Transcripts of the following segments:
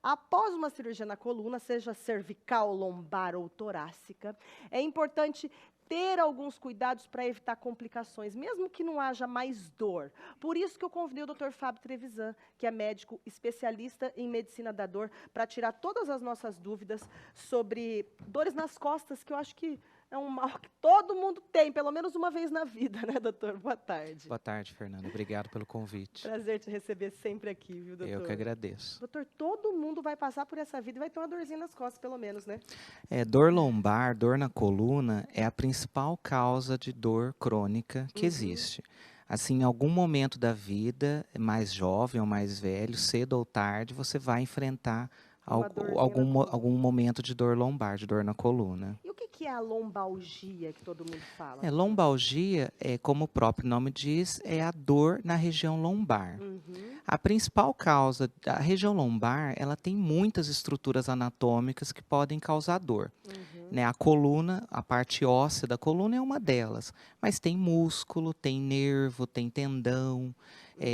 Após uma cirurgia na coluna, seja cervical, lombar ou torácica, é importante ter alguns cuidados para evitar complicações, mesmo que não haja mais dor. Por isso que eu convidei o Dr. Fábio Trevisan, que é médico especialista em medicina da dor, para tirar todas as nossas dúvidas sobre dores nas costas, que eu acho que é um mal que todo mundo tem, pelo menos uma vez na vida, né, doutor? Boa tarde. Boa tarde, Fernanda. Obrigado pelo convite. Prazer te receber sempre aqui, viu, Eu que doutor? agradeço. Doutor, todo mundo vai passar por essa vida e vai ter uma dorzinha nas costas, pelo menos, né? Dor lombar, dor na coluna, é a principal causa de dor crônica que Uhum. existe. Assim, em algum momento da vida, mais jovem ou mais velho, cedo ou tarde, você vai enfrentar Uma dorzinha na algum coluna. momento de dor lombar, de dor na coluna. E o que que é a lombalgia que todo mundo fala, doutor? Lombalgia, como o próprio nome diz, é a dor na região lombar. Uhum. A principal causa da região lombar, ela tem muitas estruturas anatômicas que podem causar dor, Uhum. né? A coluna, a parte óssea da coluna é uma delas, mas tem músculo, tem nervo, tem tendão, Uhum.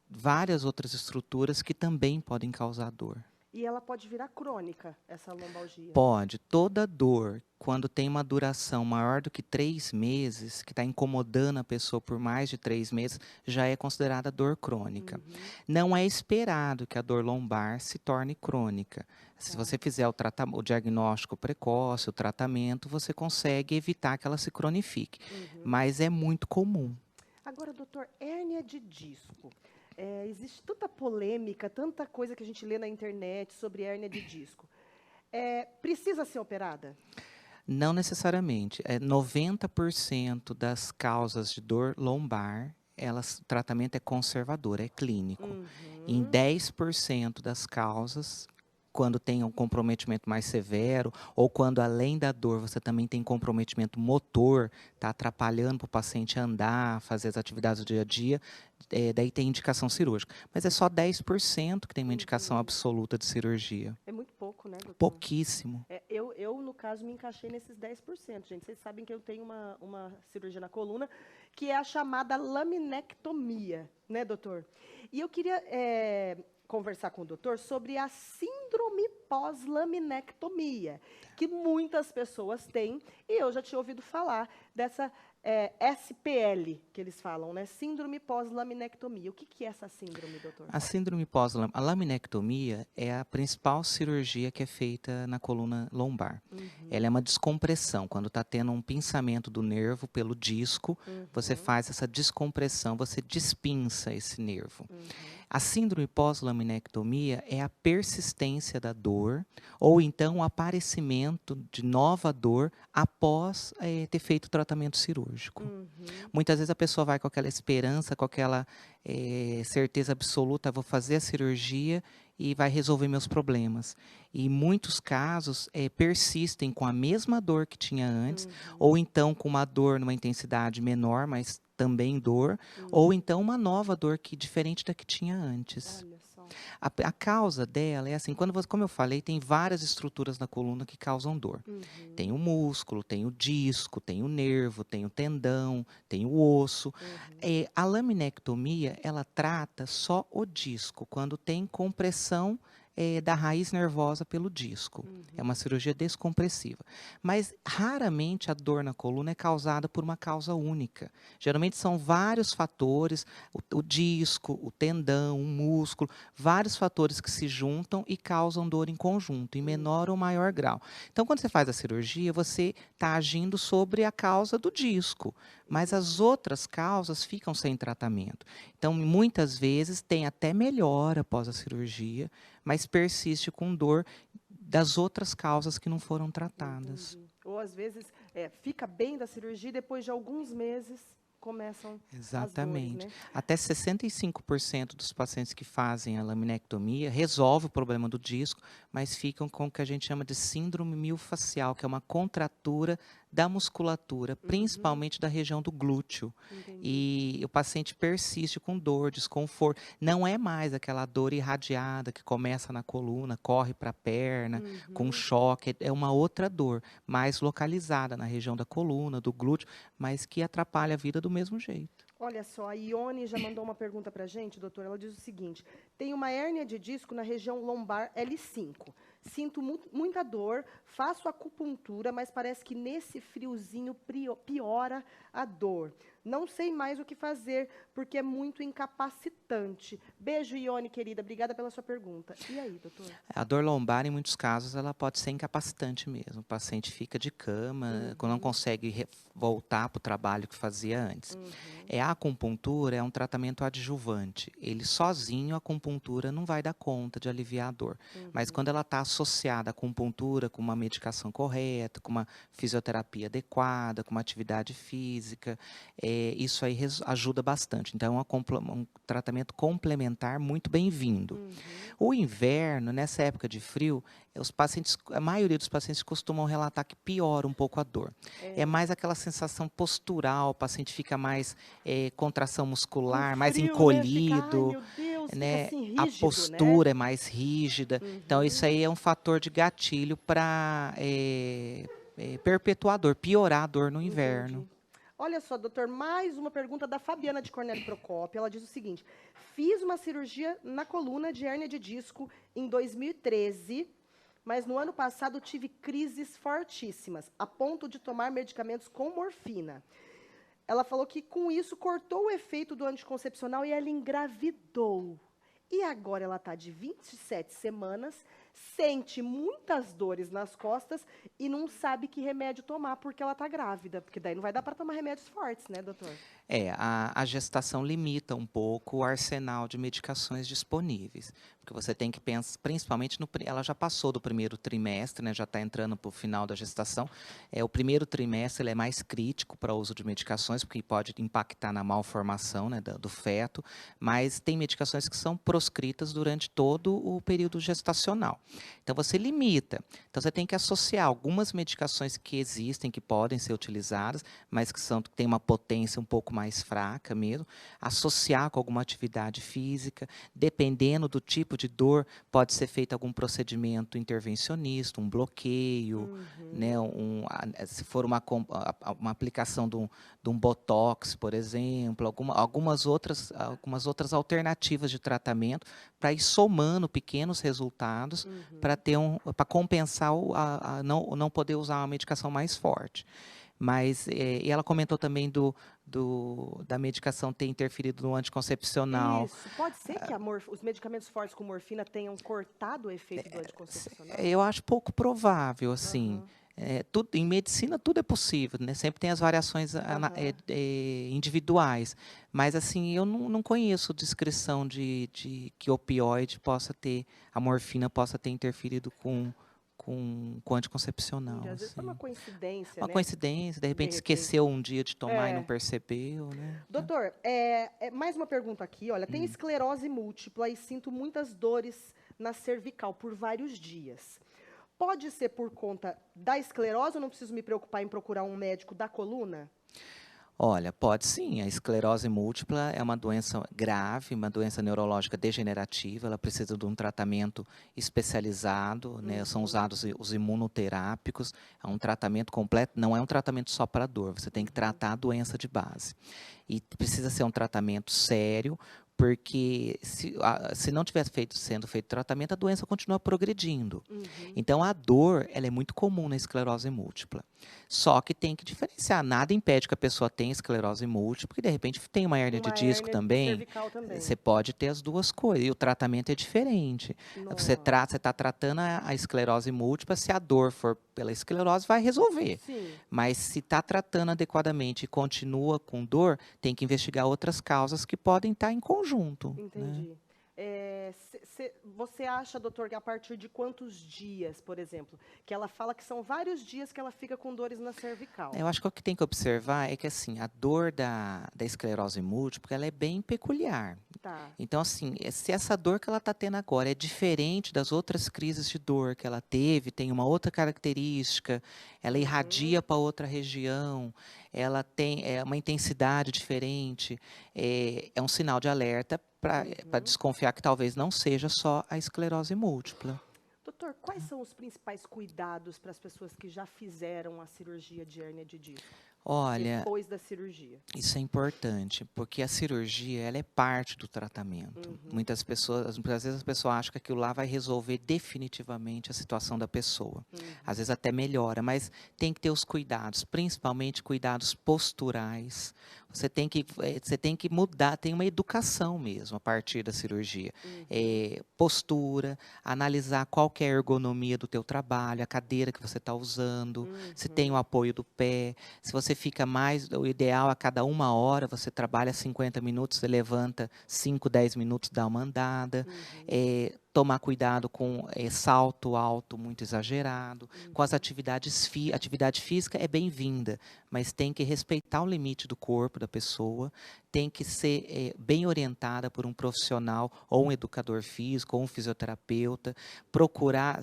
várias outras estruturas que também podem causar dor. E ela pode virar crônica, essa lombalgia. Pode, toda dor, quando tem uma duração maior do que 3 meses, que está incomodando a pessoa por mais de 3 meses, já é considerada dor crônica. Uhum. Não é esperado que a dor lombar se torne crônica. Se Tá. você fizer o diagnóstico precoce, o tratamento, você consegue evitar que ela se cronifique. Uhum. Mas é muito comum. Agora, doutor, hérnia de disco. Existe tanta polêmica, tanta coisa que a gente lê na internet sobre hérnia de disco. Precisa ser operada? Não necessariamente. 90% das causas de dor lombar, o tratamento é conservador, é clínico. Em Uhum. 10% das causas, quando tem um comprometimento mais severo, ou quando além da dor você também tem comprometimento motor, está atrapalhando para o paciente andar, fazer as atividades do dia a dia, daí tem indicação cirúrgica. Mas é só 10% que tem uma indicação Uhum. absoluta de cirurgia. É muito pouco, né, doutor? Pouquíssimo. No caso, me encaixei nesses 10%, gente. Vocês sabem que eu tenho uma cirurgia na coluna, que é a chamada laminectomia, né, doutor? E eu queria conversar com o doutor sobre a síndrome pós-laminectomia, que muitas pessoas têm, e eu já tinha ouvido falar dessa SPL, que eles falam, né? Síndrome pós-laminectomia. O que que é essa síndrome, doutor? A laminectomia é a principal cirurgia que é feita na coluna lombar. Ela é Uhum, uma descompressão. Quando está tendo um pinçamento do nervo pelo disco, você uhum, faz essa descompressão, você despinça esse nervo. uhum, A síndrome pós-laminectomia é a persistência da dor ou então o aparecimento de nova dor após ter feito o tratamento cirúrgico. uhum. Muitas vezes a pessoa vai com aquela esperança, com aquela certeza absoluta, vou fazer a cirurgia e vai resolver meus problemas. E em muitos casos persistem com a mesma dor que tinha antes, Uhum, ou então com uma dor numa intensidade menor, mas também dor, ou uhum. então uma nova dor que diferente da que tinha antes. Olha só. A causa dela é assim, como eu falei, tem várias estruturas na coluna que causam dor. Tem Uhum, o músculo, tem o disco, tem o nervo, tem o tendão, tem o osso. uhum, A laminectomia, ela trata só o disco, quando tem compressão da raiz nervosa pelo disco. É uma uhum, cirurgia descompressiva. Mas raramente a dor na coluna é causada por uma causa única. Geralmente são vários fatores, o disco, o tendão, o músculo, vários fatores que se juntam e causam dor em conjunto, em menor ou uhum, maior grau. Então, quando você faz a cirurgia, você está agindo sobre a causa do disco, mas as uhum. outras causas ficam sem tratamento. Então, muitas vezes tem até melhora após a cirurgia, mas persiste com dor das outras causas que não foram tratadas. Entendi. Ou às vezes fica bem da cirurgia e depois de alguns meses começam as dores, Exatamente. né? Até 65% dos pacientes que fazem a laminectomia resolve o problema do disco, mas ficam com o que a gente chama de síndrome miofascial, que é uma contratura da musculatura, Uhum, principalmente da região do glúteo. entendi. E o paciente persiste com dor, desconforto. Não é mais aquela dor irradiada que começa na coluna, corre para a perna, com Uhum. choque. É uma outra dor, mais localizada na região da coluna, do glúteo, mas que atrapalha a vida do mesmo jeito. Olha só, a Ione já mandou uma pergunta para a gente, doutora. Ela diz o seguinte: tem uma hérnia de disco na região lombar L5. Sinto muita dor, faço acupuntura, mas parece que nesse friozinho piora a dor. Não sei mais o que fazer, porque é muito incapacitante. Beijo, Ione, querida. Obrigada pela sua pergunta. E aí, doutor? A dor lombar, em muitos casos, ela pode ser incapacitante mesmo. O paciente fica de cama, não consegue voltar para o trabalho que fazia antes. A acupuntura é um tratamento adjuvante. Ele sozinho, a acupuntura não vai dar conta de aliviar a dor. Mas quando ela está associada à acupuntura com uma medicação correta, com uma fisioterapia adequada, com uma atividade física, isso aí ajuda bastante. Então, é um tratamento complementar muito bem-vindo. O inverno, nessa época de frio, a maioria dos pacientes costumam relatar que piora um pouco a dor. É mais aquela sensação postural, o paciente fica mais contração muscular, mais frio, encolhido, né? Fica, ai, meu Deus, fica né? assim A rígido, né? postura é mais rígida. Então, isso aí é um fator de gatilho para perpetuar a dor, piorar a dor no inverno. Entendi. Olha só, doutor, mais uma pergunta da Fabiana de Cornélio Procópio. Ela diz o seguinte: fiz uma cirurgia na coluna de hérnia de disco em 2013, mas no ano passado tive crises fortíssimas, a ponto de tomar medicamentos com morfina. Ela falou que com isso cortou o efeito do anticoncepcional e ela engravidou. E agora ela está de 27 semanas, sente muitas dores nas costas e não sabe que remédio tomar porque ela está grávida. Porque daí não vai dar para tomar remédios fortes, né, doutor? A gestação limita um pouco o arsenal de medicações disponíveis. Porque você tem que pensar, principalmente, ela já passou do primeiro trimestre, né, já está entrando para o final da gestação. O primeiro trimestre ele é mais crítico para o uso de medicações, porque pode impactar na malformação, né, do feto, mas tem medicações que são proscritas durante todo o período gestacional. Então, você limita. Então, você tem que associar algumas medicações que existem, que podem ser utilizadas, mas que têm uma potência um pouco mais fraca mesmo, associar com alguma atividade física, dependendo do tipo de dor, pode ser feito algum procedimento intervencionista, um bloqueio, né, se for uma aplicação de um botox, por exemplo, algumas outras alternativas de tratamento para ir somando pequenos resultados para compensar não poder usar uma medicação mais forte. Mas, e ela comentou também da medicação ter interferido no anticoncepcional. Isso. Pode ser que os medicamentos fortes com morfina tenham cortado o efeito do anticoncepcional? Eu acho pouco provável, assim. Em medicina tudo é possível, né? Sempre tem as variações individuais. Mas, assim, eu não conheço descrição de que opioide a morfina possa ter interferido com anticoncepcional. Às vezes foi uma Assim. coincidência, Uma né? coincidência, de repente esqueceu um dia de tomar e não percebeu, né? Doutor, mais uma pergunta aqui. Olha, tem esclerose múltipla e sinto muitas dores na cervical por vários dias. Pode ser por conta da esclerose ou não preciso me preocupar em procurar um médico da coluna? Olha, pode sim. A esclerose múltipla é uma doença grave, uma doença neurológica degenerativa. Ela precisa de um tratamento especializado, né? São usados os imunoterápicos. É um tratamento completo, não é um tratamento só para dor. Você tem que tratar a doença de base. E precisa ser um tratamento sério, porque se não tiver sendo feito tratamento, a doença continua progredindo. Então, a dor ela é muito comum na esclerose múltipla. Só que tem que diferenciar. Nada impede que a pessoa tenha esclerose múltipla, porque de repente tem uma hérnia de disco também. Cervical também. Você pode ter as duas coisas. E o tratamento é diferente. Você está tratando a esclerose múltipla, se a dor for pela esclerose, vai resolver. Sim. Mas se está tratando adequadamente e continua com dor, tem que investigar outras causas que podem estar em conjunto. Entendi. Né? Você acha, doutor, que a partir de quantos dias, por exemplo, que ela fala que são vários dias que ela fica com dores na cervical? Eu acho que o que tem que observar é que assim, a dor da esclerose múltipla ela é bem peculiar. Tá. Então, assim, se essa dor que ela está tendo agora é diferente das outras crises de dor que ela teve, tem uma outra característica, ela irradia para outra região, ela tem uma intensidade diferente, é um sinal de alerta para desconfiar que talvez não seja só a esclerose múltipla. Doutor, quais são os principais cuidados para as pessoas que já fizeram a cirurgia de hérnia de disco? Olha, depois da cirurgia? isso é importante, porque a cirurgia, ela é parte do tratamento. Muitas vezes as pessoas acham que aquilo lá vai resolver definitivamente a situação da pessoa. Às vezes até melhora, mas tem que ter os cuidados, principalmente cuidados posturais. Você tem que mudar, tem uma educação mesmo a partir da cirurgia. Postura, analisar qual que é a ergonomia do teu trabalho, a cadeira que você está usando, se tem o apoio do pé, se você fica mais, o ideal a cada 1 hora, você trabalha 50 minutos, você levanta 5, 10 minutos, dá uma andada. Tomar cuidado com salto alto muito exagerado. Com as atividade física é bem-vinda, mas tem que respeitar o limite do corpo da pessoa, tem que ser bem orientada por um profissional, ou um educador físico, ou um fisioterapeuta, procurar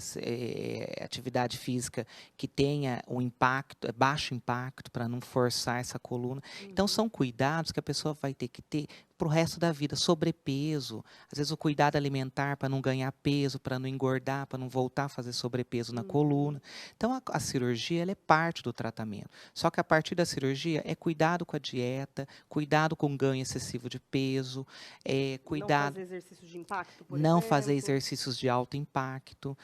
atividade física que tenha um impacto, baixo impacto, para não forçar essa coluna. Então, são cuidados que a pessoa vai ter que ter para o resto da vida. Sobrepeso, às vezes o cuidado alimentar para não ganhar peso, para não engordar, para não voltar a fazer sobrepeso na coluna. Então, a cirurgia, ela é parte do tratamento. Só que a partir da cirurgia é cuidado com a dieta, cuidado com o ganho excessivo de peso, cuidado... Não fazer exercícios de impacto, por Não exemplo? fazer exercícios de alto impacto,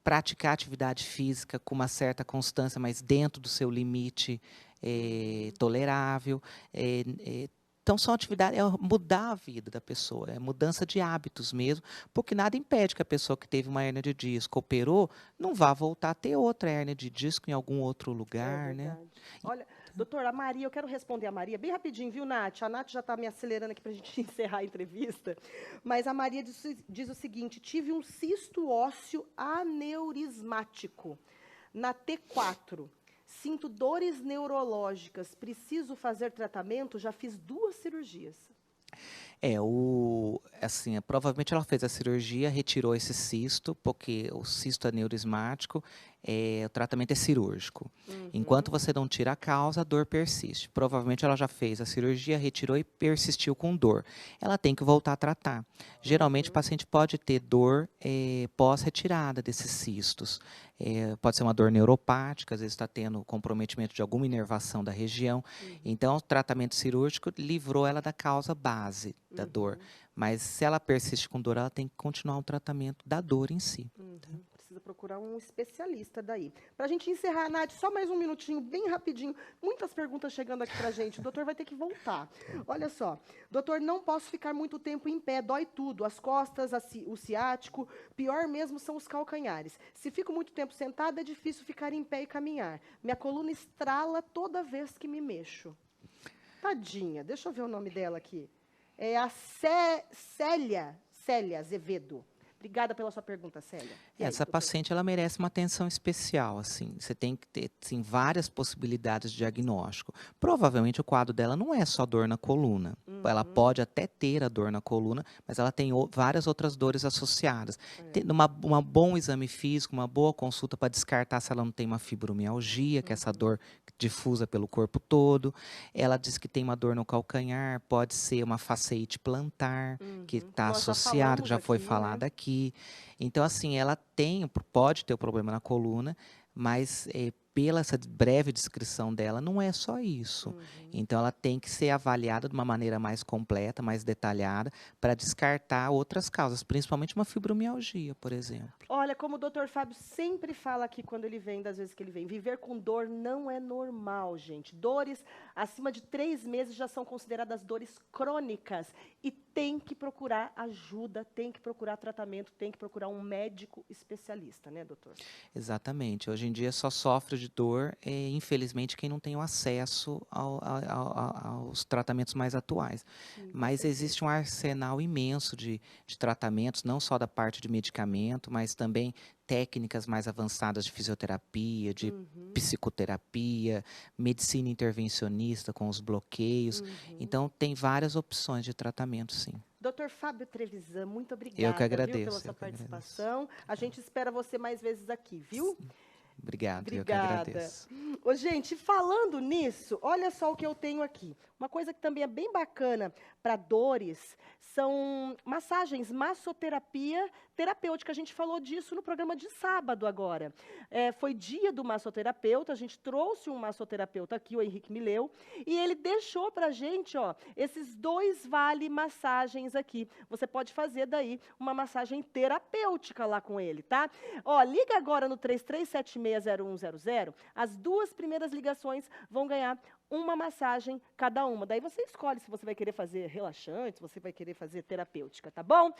praticar atividade física com uma certa constância, mas dentro do seu limite tolerável. Então, são atividades, é mudar a vida da pessoa, é mudança de hábitos mesmo, porque nada impede que a pessoa que teve uma hérnia de disco, operou, não vá voltar a ter outra hérnia de disco em algum outro lugar, né? Olha, doutora, a Maria, eu quero responder a Maria bem rapidinho, viu, Nath? A Nath já está me acelerando aqui para a gente encerrar a entrevista, mas a Maria diz o seguinte: tive um cisto ósseo aneurismático na T4. Sinto dores neurológicas. Preciso fazer tratamento? Já fiz 2 cirurgias. Provavelmente ela fez a cirurgia, retirou esse cisto, porque o cisto aneurismático, o tratamento é cirúrgico. Enquanto você não tira a causa, a dor persiste. Provavelmente ela já fez a cirurgia, retirou e persistiu com dor. Ela tem que voltar a tratar. Geralmente o paciente pode ter dor pós-retirada desses cistos. Pode ser uma dor neuropática, às vezes está tendo comprometimento de alguma inervação da região. Então, o tratamento cirúrgico livrou ela da causa base da dor. Mas se ela persiste com dor, ela tem que continuar o tratamento da dor em si. Precisa procurar um especialista daí. Para a gente encerrar, Nath, só mais um minutinho, bem rapidinho. Muitas perguntas chegando aqui para a gente. O doutor vai ter que voltar. Olha só. Doutor, não posso ficar muito tempo em pé, dói tudo. As costas, o ciático. Pior mesmo são os calcanhares. Se fico muito tempo sentada, é difícil ficar em pé e caminhar. Minha coluna estrala toda vez que me mexo. Tadinha. Deixa eu ver o nome dela aqui. É a Célia Azevedo. Obrigada pela sua pergunta, Célia. Essa paciente, ela merece uma atenção especial, assim. Você tem que ter, assim, várias possibilidades de diagnóstico. Provavelmente o quadro dela não é só dor na coluna. Ela pode até ter a dor na coluna, mas ela tem várias outras dores associadas. Tendo um bom exame físico, uma boa consulta para descartar se ela não tem uma fibromialgia, que é essa dor difusa pelo corpo todo. Ela diz que tem uma dor no calcanhar, pode ser uma fasciite plantar, que está associada, que já foi falada aqui. Então, assim, ela pode ter o problema na coluna, mas pela essa breve descrição dela, não é só isso. Então, ela tem que ser avaliada de uma maneira mais completa, mais detalhada, para descartar outras causas, principalmente uma fibromialgia, por exemplo. Olha, como o doutor Fábio sempre fala aqui quando ele vem, das vezes que ele vem, viver com dor não é normal, gente. Dores acima de 3 meses já são consideradas dores crônicas e tem que procurar ajuda, tem que procurar tratamento, tem que procurar um médico especialista, né, doutor? Exatamente. Hoje em dia só sofre de dor, infelizmente, quem não tem o acesso aos tratamentos mais atuais. Mas existe um arsenal imenso de tratamentos, não só da parte de medicamento, mas também técnicas mais avançadas de fisioterapia, de psicoterapia, medicina intervencionista com os bloqueios. Então, tem várias opções de tratamento, sim. Doutor Fábio Trevisan, muito obrigada, Eu que viu, agradeço, pela sua participação. A gente espera você mais vezes aqui, viu? Obrigado, eu que Obrigada. agradeço. Ô, gente, falando nisso, olha só o que eu tenho aqui. Uma coisa que também é bem bacana para dores são massagens, massoterapia terapêutica. A gente falou disso no programa de sábado agora. Foi dia do massoterapeuta, a gente trouxe um massoterapeuta aqui, o Henrique Mileu, e ele deixou para a gente, ó, esses 2 vale massagens aqui. Você pode fazer daí uma massagem terapêutica lá com ele, tá? Ó, liga agora no 33760100, as 2 primeiras ligações vão ganhar uma massagem cada uma. Daí você escolhe se você vai querer fazer relaxante, se você vai querer fazer terapêutica, tá bom?